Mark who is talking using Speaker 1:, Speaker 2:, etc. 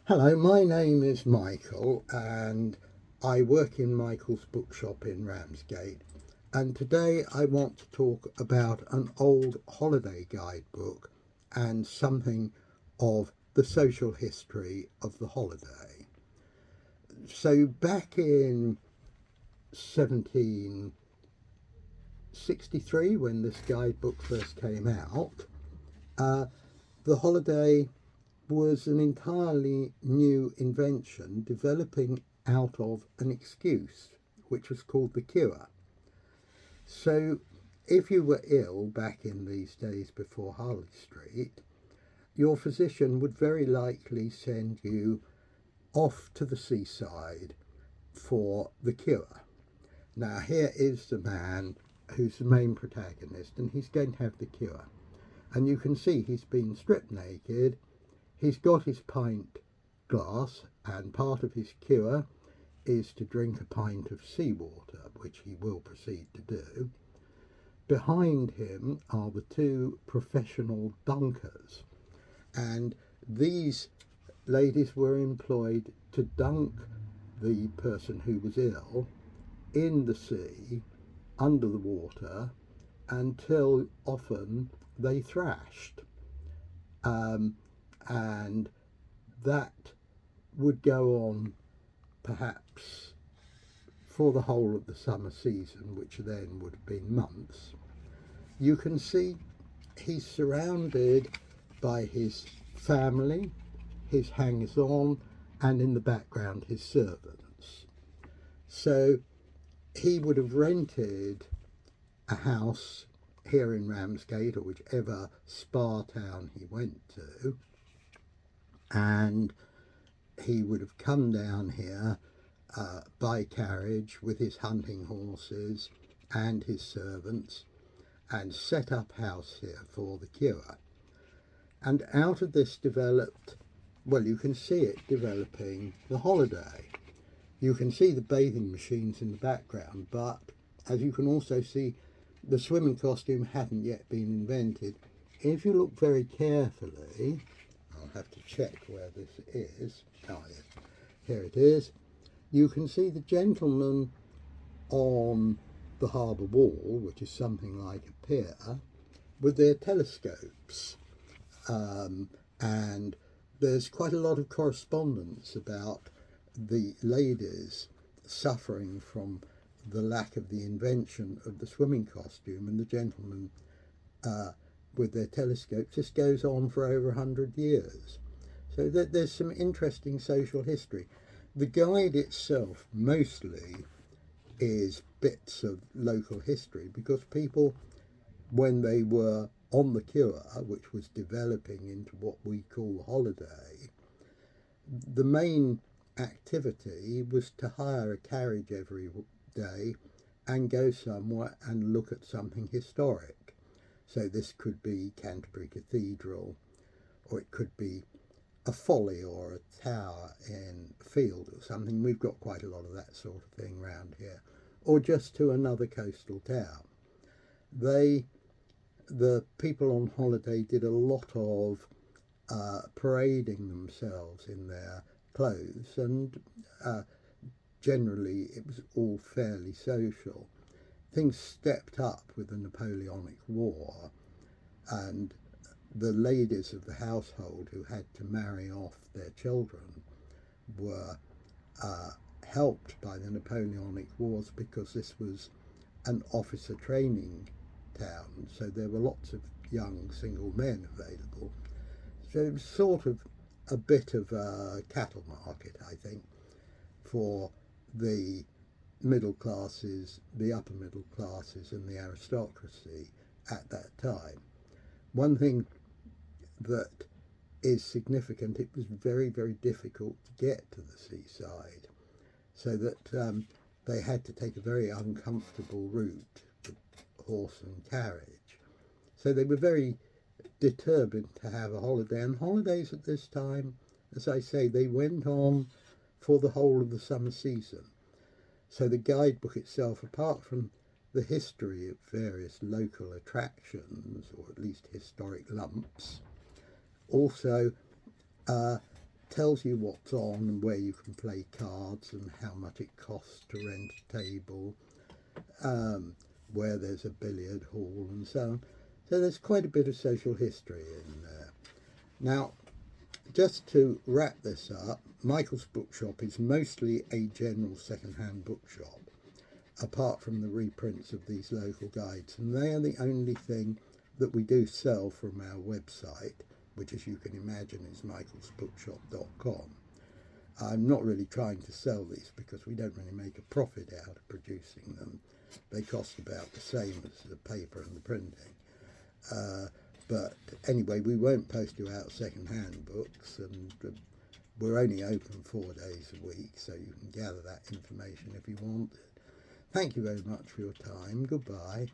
Speaker 1: Hello, my name is Michael and I work in Michael's bookshop in Ramsgate. And today I want to talk about an old holiday guidebook and something of the social history of the holiday. So back in 1763, when this guidebook first came out, the holiday was an entirely new invention developing out of an excuse, which was called the cure. So, if you were ill back in these days before Harley Street, your physician would very likely send you off to the seaside for the cure. Now, here is the man who's the main protagonist, and he's going to have the cure. And you can see he's been stripped naked. He's got his pint glass, and part of his cure is to drink a pint of seawater, which he will proceed to do. Behind him are the two professional dunkers, and these ladies were employed to dunk the person who was ill in the sea, under the water, until often they thrashed. And that would go on perhaps for the whole of the summer season, which then would have been months. You can see he's surrounded by his family, his hangers-on, and in the background his servants. So he would have rented a house here in Ramsgate or whichever spa town he went to, and he would have come down here by carriage with his hunting horses and his servants and set up house here for the cure. And out of this developed, well, you can see it developing the holiday. You can see the bathing machines in the background, but as you can also see, the swimming costume hadn't yet been invented. If you look very carefully, I'll have to check where this is. Oh, yes. Here it is. You can see the gentlemen on the harbour wall, which is something like a pier, with their telescopes. And there's quite a lot of correspondence about the ladies suffering from the lack of the invention of the swimming costume, and the gentlemen with their telescopes. This goes on for over 100 years. So there's some interesting social history. The guide itself mostly is bits of local history, because people, when they were on the cure, which was developing into what we call holiday, the main activity was to hire a carriage every day and go somewhere and look at something historic. So this could be Canterbury Cathedral, or it could be a folly or a tower in a field or something. We've got quite a lot of that sort of thing round here. Or just to another coastal town. The people on holiday did a lot of parading themselves in their clothes, and generally it was all fairly social. Things stepped up with the Napoleonic War, and the ladies of the household who had to marry off their children were helped by the Napoleonic Wars, because this was an officer training town, so there were lots of young single men available. So it was sort of a bit of a cattle market, I think, for the middle classes, the upper middle classes and the aristocracy at that time. One thing that is significant, it was very, very difficult to get to the seaside, so that they had to take a very uncomfortable route with horse and carriage. So they were very determined to have a holiday, and holidays at this time, as I say, they went on for the whole of the summer season. So the guidebook itself, apart from the history of various local attractions, or at least historic lumps, also tells you what's on and where you can play cards and how much it costs to rent a table, where there's a billiard hall and so on. So there's quite a bit of social history in there. Now, just to wrap this up, Michael's Bookshop is mostly a general second-hand bookshop, apart from the reprints of these local guides, and they are the only thing that we do sell from our website, which, as you can imagine, is michaelsbookshop.com. I'm not really trying to sell these because we don't really make a profit out of producing them. They cost about the same as the paper and the printing. But anyway, we won't post you out second-hand books, and we're only open 4 days a week, so you can gather that information if you want it. Thank you very much for your time. Goodbye.